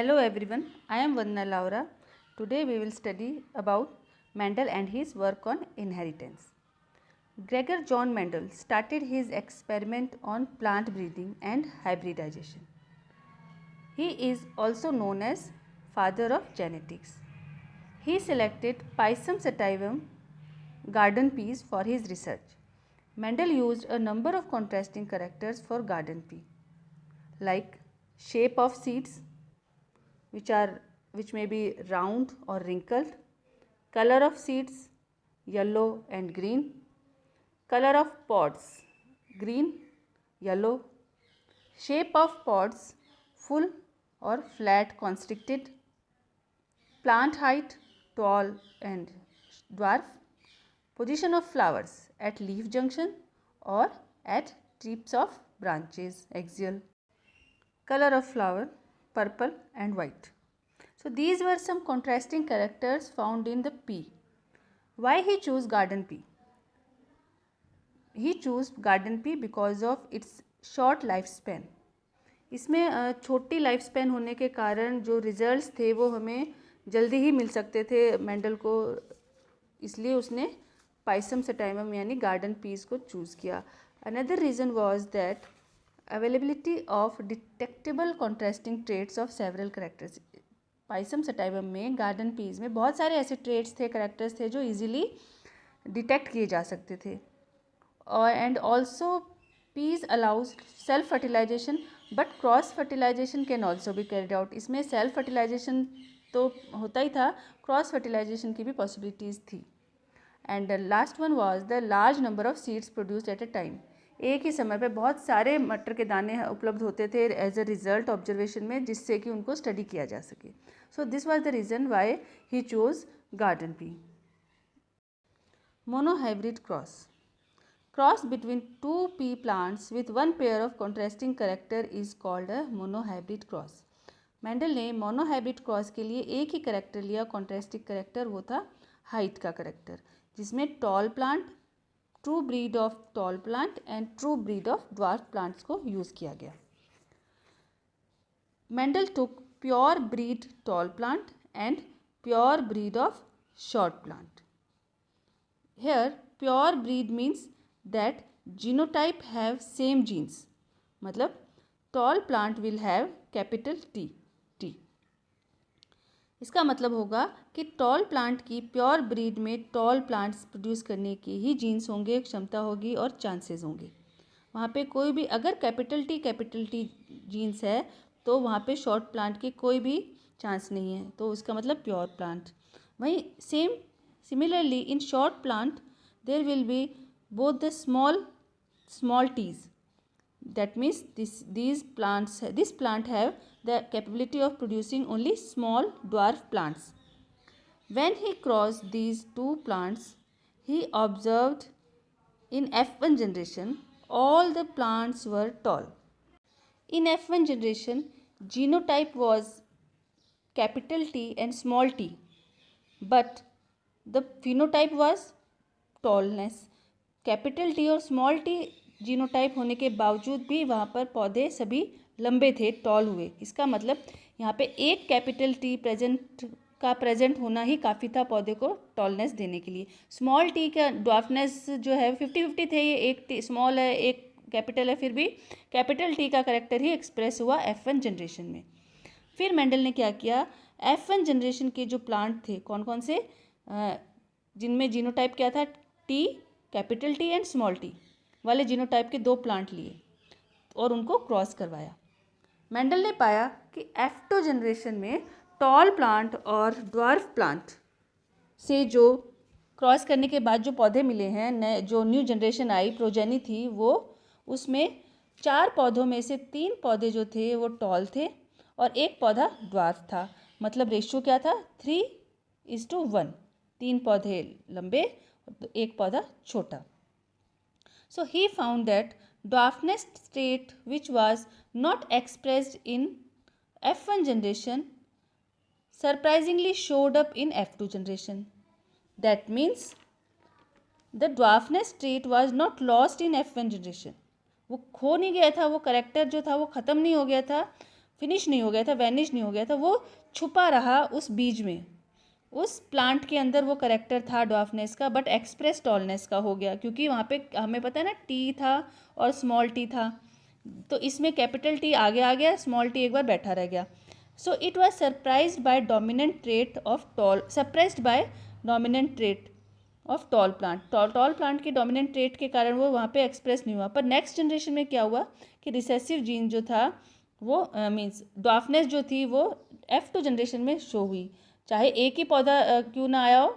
Hello everyone, I am Vandana Laura. Today we will study about Mendel and his work on inheritance. Gregor John Mendel started his experiment on plant breeding and hybridization. He is also known as father of genetics. He selected Pisum sativum garden peas for his research. Mendel used a number of contrasting characters for garden pea, like shape of seeds, which may be round or wrinkled, color of seeds yellow and green, color of pods green, yellow, shape of pods full or flat constricted, plant height tall and dwarf, position of flowers at leaf junction or at tips of branches axial, color of flower purple and white. So these were some contrasting characters found in the pea. Why he chose garden pea? He chose garden pea because of its short lifespan. इसमें छोटी life span होने के कारण जो results थे वो हमें जल्दी ही मिल सकते थे मेंडल को, इसलिए उसने पाइसम सेटाइमम यानी गार्डन पीस को चूज़ किया. Another reason was that availability of detectable contrasting traits of several characters. Pisum sativum में गार्डन पीस में बहुत सारे ऐसे ट्रेट्स थे, करेक्टर्स थे जो इजीली डिटेक्ट किए जा सकते थे. और and also peas allows self fertilization but cross fertilization can also be carried out. इसमें सेल्फ फर्टिलाइजेशन तो होता ही था, क्रॉस फर्टिलाइजेशन की भी पॉसिबिलिटीज़ थी. And the last one was the large number of seeds produced at a time. एक ही समय पे बहुत सारे मटर के दाने उपलब्ध होते थे एज अ रिजल्ट ऑब्जर्वेशन में, जिससे कि उनको स्टडी किया जा सके. So this was the reason why he chose garden pea. Monohybrid cross. Cross between two pea plants with one pair of contrasting character is called a monohybrid cross. Mendel ने monohybrid cross के लिए एक ही character लिया, contrasting character, वो था height का character, जिसमें tall plant, true breed of tall plant and true breed of dwarf plants को यूज़ किया गया. Mendel took pure breed toll plant and pure breed of short plant. Here pure breed means that genotype have same genes. मतलब tall plant will have capital T. इसका मतलब होगा कि tall plant की pure breed में tall plants produce करने की ही jeans होंगे, क्षमता होगी और चांसेस होंगे. वहाँ पे कोई भी अगर कैपिटल टी जीन्स है तो वहाँ पे शॉर्ट प्लांट की कोई भी चांस नहीं है, तो उसका मतलब प्योर प्लांट. वहीं similarly in short plant there will be both the small t's. That means this plant have the capability of producing only small dwarf plants. When he crossed these two plants, he observed in F1 generation all the plants were tall. In F1 generation, genotype was capital T and small t, but the phenotype was tallness. Capital T और small T genotype होने के बावजूद भी वहाँ पर पौधे सभी लंबे थे, टॉल हुए. इसका मतलब यहाँ पे एक कैपिटल टी प्रेजेंट होना ही काफ़ी था पौधे को टॉलनेस देने के लिए. स्मॉल टी का ड्वार्फनेस जो है 50-50 थे, ये एक टी स्मॉल है एक कैपिटल है, फिर भी कैपिटल टी का करेक्टर ही एक्सप्रेस हुआ F1 जनरेशन में. फिर मेंडल ने क्या किया, F1 जनरेशन के जो प्लांट थे कौन कौन से, जिनमें जीनोटाइप क्या था, T, capital T and small T वाले जीनोटाइप के 2 प्लांट लिए और उनको क्रॉस करवाया. मेंडल ने पाया कि F2 जनरेशन में टॉल प्लांट और ड्वार्फ प्लांट से जो क्रॉस करने के बाद जो पौधे मिले हैं, नए जो न्यू जनरेशन आई, प्रोजेनी थी, वो उसमें 4 पौधों में से 3 पौधे जो थे वो टॉल थे और एक पौधा ड्वार्फ था. मतलब रेशियो क्या था, 3:1. 3 पौधे लंबे और एक पौधा छोटा. So he found that dwarfness trait which was not expressed in F1 generation surprisingly showed up in F2 generation. That means the dwarfness trait was not lost in F1 generation. वो खो नहीं गया था, वो करेक्टर जो था वो ख़त्म नहीं हो गया था. फिनिश नहीं हो गया था, वैनिश नहीं हो गया था, वो छुपा रहा उस बीज में, उस प्लांट के अंदर वो करेक्टर था ड्वार्फनेस का, बट एक्सप्रेस टॉलनेस का हो गया, क्योंकि वहाँ पे हमें पता है ना टी था और स्मॉल टी था, तो इसमें कैपिटल टी आगे आ गया, स्मॉल टी एक बार बैठा रह गया. So it was surprised bye dominant trait of tall, surprised bye dominant trait of tall plant, tall plant के डोमिनेंट ट्रेट के कारण वो वहाँ पे एक्सप्रेस नहीं हुआ. पर नेक्स्ट जनरेशन में क्या हुआ कि रिसेसिव जीन जो था वो मीन्स ड्वार्फनेस जो थी वो F2 जनरेशन में शो हुई, चाहे एक ही पौधा क्यों ना आया हो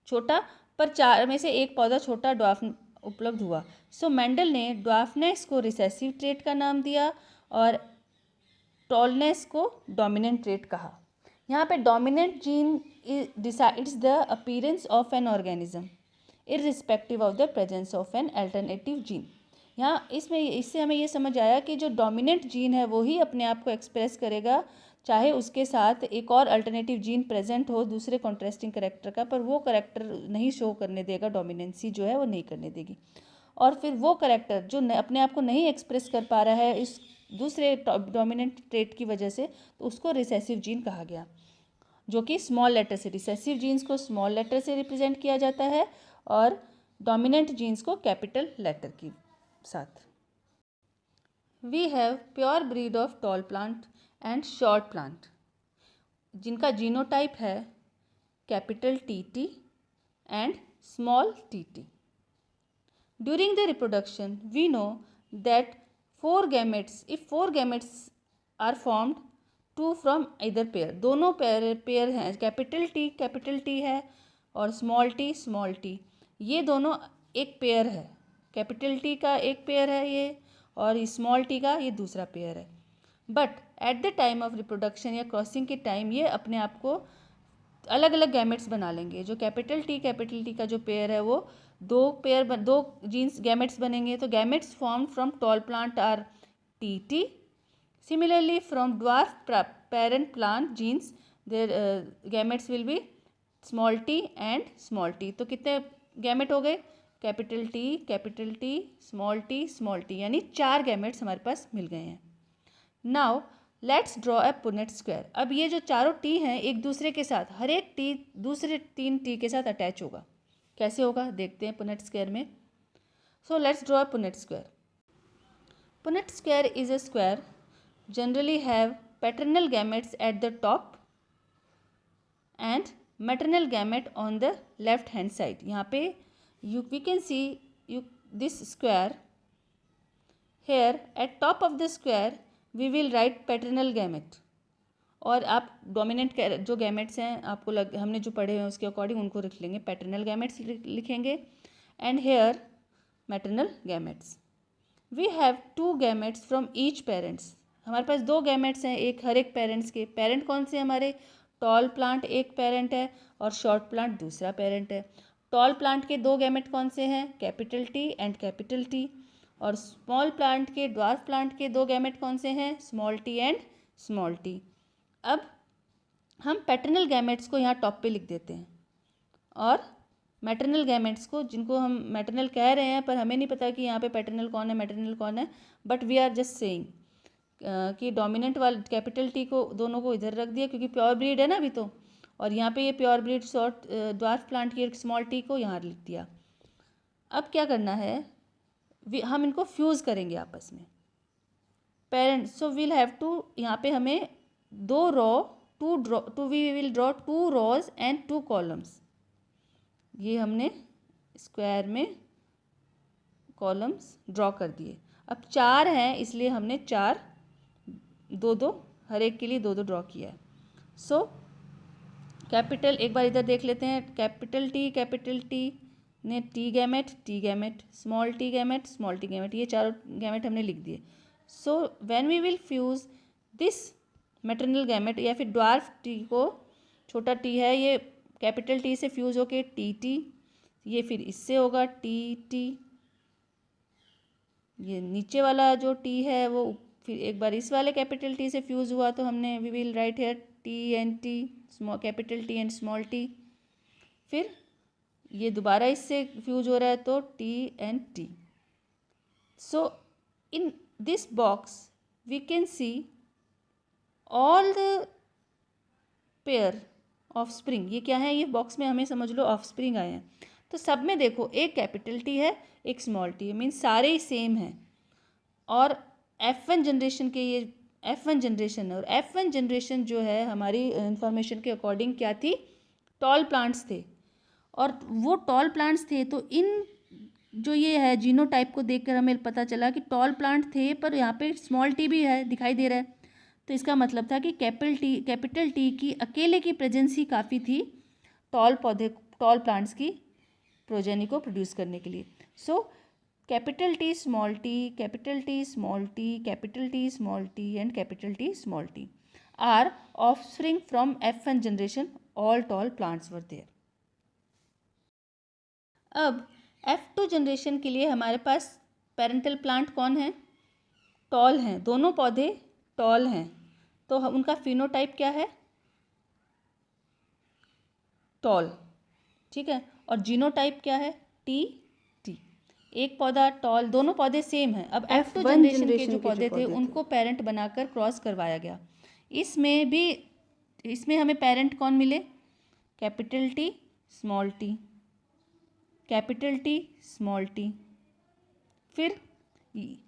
छोटा, पर 4 में से एक पौधा छोटा ड्वार्फ उपलब्ध हुआ. सो मेंडल ने ड्वार्फनेस को रिसेसिव ट्रेट का नाम दिया और टॉलनेस को डोमिनेंट ट्रेट कहा. यहाँ पे dominant gene decides the appearance of an organism irrespective of the presence of an alternative gene. यहाँ इससे हमें ये समझ आया कि जो डोमिनेंट जीन है वो ही अपने आप को एक्सप्रेस करेगा, चाहे उसके साथ एक और अल्टरनेटिव जीन प्रेजेंट हो दूसरे कॉन्ट्रास्टिंग करेक्टर का, पर वो करेक्टर नहीं शो करने देगा, डोमिनेंसी जो है वो नहीं करने देगी. और फिर वो करेक्टर जो अपने आप को नहीं एक्सप्रेस कर पा रहा है इस दूसरे डोमिनेंट ट्रेट की वजह से, तो उसको रिसेसिव जीन कहा गया, जो कि स्मॉल लेटर से, रिसेसिव जीन्स को स्मॉल लेटर से रिप्रेजेंट किया जाता है और डोमिनेंट जीन्स को कैपिटल लेटर के साथ. We have pure breed of tall plant and short plant, जिनका जीनोटाइप है capital TT and small TT. During the reproduction, we know that 4 gametes, if 4 gametes are formed, 2 from either pair, दोनों pair हैं, capital T है और small t, ये दोनों एक pair है, कैपिटल T का एक पेयर है ये और स्मॉल t का ये दूसरा पेयर है. But at the time of reproduction या क्रॉसिंग के टाइम ये अपने आप को अलग अलग गैमेट्स बना लेंगे. जो कैपिटल टी का जो पेयर है वो दो जीन्स गैमेट्स बनेंगे. तो gametes form from tall plant are TT. Similarly from dwarf parent plant genes their gametes will be small t and small t. तो कितने गैमेट हो गए, कैपिटल T, स्मॉल t, यानी 4 गैमेट्स हमारे पास मिल गए हैं. Now let's draw a Punnett square. अब ये जो चारों टी हैं एक दूसरे के साथ, हर एक टी दूसरे 3 टी के साथ अटैच होगा. कैसे होगा देखते हैं पुनेट स्क्वायर में. So let's draw a Punnett square. Punnett square is a square generally have paternal gametes at the top and maternal gamete on the left hand side. यहाँ पे we can see this square here at top of the square we will write paternal gamete. और आप dominant जो gametes हैं आपको हमने जो पढ़े हैं उसके अकॉर्डिंग उनको लिख लेंगे, पैटर्नल गैमेट्स लिखेंगे and here maternal gametes. We have 2 gametes from each parents. हमारे पास 2 गैमेट्स हैं एक हर एक पेरेंट्स के. पेरेंट कौन से हमारे, टॉल प्लांट एक पेरेंट है और शॉर्ट प्लांट दूसरा पेरेंट है. टॉल प्लांट के 2 गैमेट कौन से हैं, capital T and capital T. और स्मॉल प्लांट के, ड्वार्फ प्लांट के 2 गैमेट कौन से हैं, small t and small t. अब हम पैटर्नल गैमेट्स को यहाँ टॉप पे लिख देते हैं और मैटरनल गैमेट्स को, जिनको हम मैटरनल कह रहे हैं पर हमें नहीं पता कि यहाँ पे पैटर्नल कौन है मैटरनल कौन है, but we are just saying कि डोमिनेंट वाले कैपिटल T को दोनों को इधर रख दिया क्योंकि प्योर ब्रीड है ना अभी तो, और यहाँ पे ये pure breed short dwarf plant की स्मॉल t को यहाँ लिख दिया. अब क्या करना है, हम इनको फ्यूज़ करेंगे आपस में parent. So we'll have to, यहाँ पे हमें 2 row we will draw 2 rows and 2 columns. ये हमने स्क्वायर में कॉलम्स ड्रॉ कर दिए. अब 4 हैं इसलिए हमने 4 2 हर एक के लिए 2 ड्रॉ किया है. सो कैपिटल, एक बार इधर देख लेते हैं, कैपिटल T ने T gamete, small t gamete, ये चारों गैमेट हमने लिख दिए. So when we will fuse this maternal gamete या फिर ड्वार्फ t को, छोटा t है ये कैपिटल T से फ्यूज़ होके TT, ये फिर इससे होगा TT, ये नीचे वाला जो t है वो फिर एक बार इस वाले कैपिटल T से फ्यूज़ हुआ तो हमने we will write here T and T, capital T and small t. फिर ये दोबारा इससे फ्यूज हो रहा है तो T and T. So in this box we can see all the pair offspring, ये क्या है, ये बॉक्स में हमें समझ लो ऑफ स्प्रिंग आए हैं, तो सब में देखो एक कैपिटल टी है एक स्मॉल टी है, मीन्स सारे ही सेम हैं। और F1 जनरेशन के ये F1 जनरेशन है, और F1 जनरेशन जो है हमारी इंफॉर्मेशन के अकॉर्डिंग क्या थी, टॉल प्लांट्स थे। और वो टॉल प्लांट्स थे तो इन जो ये है जीनोटाइप को देखकर हमें पता चला कि टॉल प्लांट थे पर यहाँ पे स्मॉल टी भी है, दिखाई दे रहा है। तो इसका मतलब था कि कैपिटल टी की अकेले की प्रेजेंस ही काफ़ी थी टॉल प्लांट्स की प्रोजेनी को प्रोड्यूस करने के लिए। So capital T small T, capital T small T, capital T small T and capital T small T are offspring from F1 generation, all tall plants were there. अब F2 generation के लिए हमारे पास parental plant कौन है, toll हैं, दोनों पौधे toll हैं, तो उनका फिनोटाइप क्या है, टॉल, ठीक है। और जीनोटाइप क्या है, टी टी, एक पौधा टॉल, दोनों पौधे सेम हैं। अब F2 जनरेशन के जो पौधे थे उनको पेरेंट बनाकर क्रॉस करवाया गया। इसमें हमें पेरेंट कौन मिले, capital T small T, capital T small T. फिर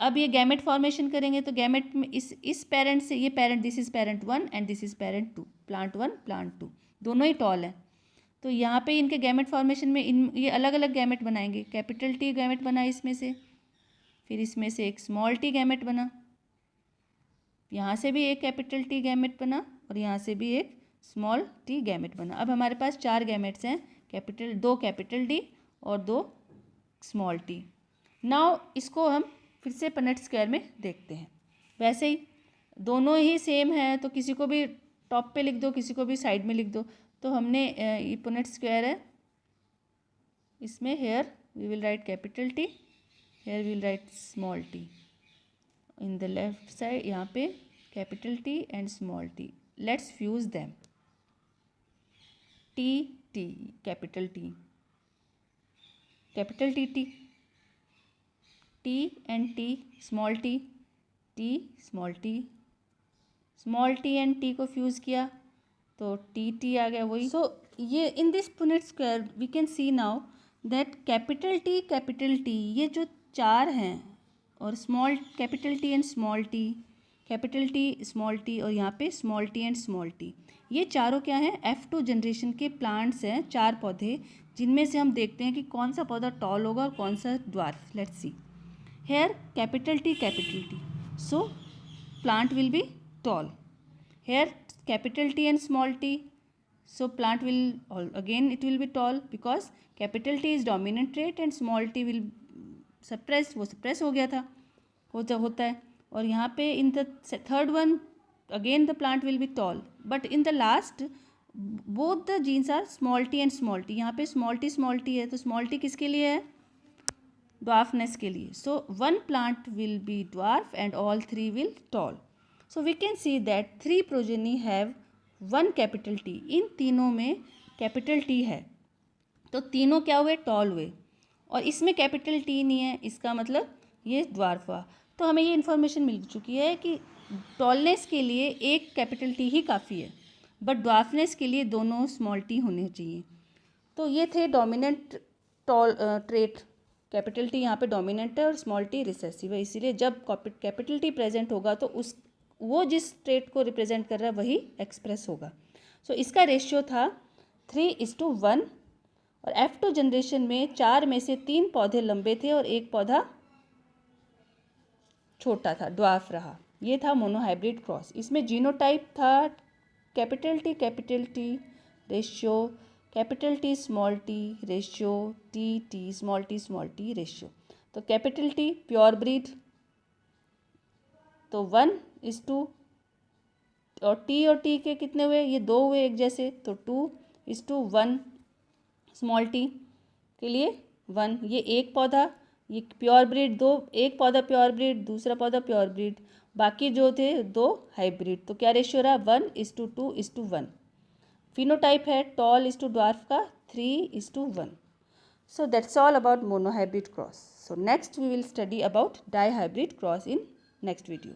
अब ये गैमेट फॉर्मेशन करेंगे तो गैमेट में इस पेरेंट से ये parent, this is parent 1 and this is parent 2, plant 1 plant 2, दोनों ही टॉल हैं। तो यहाँ पे इनके गैमेट फॉर्मेशन में ये अलग अलग गैमेट बनाएंगे। कैपिटल टी गैमेट बना इसमें से, फिर इसमें से एक स्मॉल टी गैमेट बना, यहाँ से भी एक कैपिटल टी गैमेट बना और यहाँ से भी एक स्मॉल टी गैमेट बना। अब हमारे पास 4 गैमेट्स हैं, दो कैपिटल टी और 2 स्मॉल टी। नाउ इसको हम फिर से पनेट स्क्वायर में देखते हैं। वैसे ही दोनों ही सेम है तो किसी को भी टॉप पे लिख दो, किसी को भी साइड में लिख दो। तो हमने ये पनेट स्क्वायर है, इसमें here we will write capital T, here we will write small T, in the left side यहाँ पे capital T and small T. Let's fuse them, T T capital T, capital T T, T and T small T, T small T, small T and T को fuse किया तो T T आ गया वही। So ये in this Punnett square we can see now that capital T ये जो 4 हैं और small capital T and small T, capital T small T और यहाँ पे small T and small T, ये चारों क्या हैं, F2 जनरेशन के प्लांट्स हैं, 4 पौधे, जिनमें से हम देखते हैं कि कौन सा पौधा टॉल होगा और कौन सा dwarf. Let's see here capital T, so plant will be tall. Here capital T and small t, so plant will again it will be tall because capital T is dominant trait and small t will suppress, वो suppress हो गया था, होता है। और यहाँ पे in the third one again the plant will be tall, but in the last both the genes are small t and small t। यहाँ पे small t है तो small t किसके लिए है, dwarfness के लिए। So one plant will be dwarf and all 3 will tall. So we can see that 3 progeny have 1 capital T। इन तीनों में कैपिटल टी है तो तीनों क्या हुए, टॉल हुए। और इसमें कैपिटल टी नहीं है, इसका मतलब ये ड्वार्फ हुआ। तो हमें ये इन्फॉर्मेशन मिल चुकी है कि टॉलनेस के लिए एक कैपिटल टी ही काफ़ी है, बट ड्वार्फनेस के लिए दोनों स्मॉल टी होने चाहिए। तो ये थे dominant tall trait. Capital T यहाँ पे डोमिनेंट है और स्मॉल टी रिसेसिव है, इसीलिए जब कैपिटल टी प्रेजेंट होगा तो वो जिस ट्रेट को रिप्रेजेंट कर रहा है वही एक्सप्रेस होगा। सो इसका रेशियो था 3:1 और F2 जनरेशन में 4 में से 3 पौधे लंबे थे और एक पौधा छोटा था, ड्वार्फ रहा। ये था मोनोहाइब्रिड क्रॉस। इसमें जीनोटाइप था capital T ratio, capital T small T ratio, T small T ratio. तो कैपिटल टी प्योर ब्रीड तो 1:2 और टी के कितने हुए, ये 2 हुए एक जैसे, तो 2:1। स्मॉल टी के लिए 1। ये एक पौधा, ये प्योर ब्रीड 2, एक पौधा प्योर ब्रीड, दूसरा पौधा प्योर ब्रीड, बाकी जो थे 2 हाइब्रिड। तो क्या रेशियो रहा, 1:2:1। फिनोटाइप है टॉल इज टू ड्वार्फ का 3:1। So that's all about monohybrid cross. So next we will study about dihybrid cross in next video.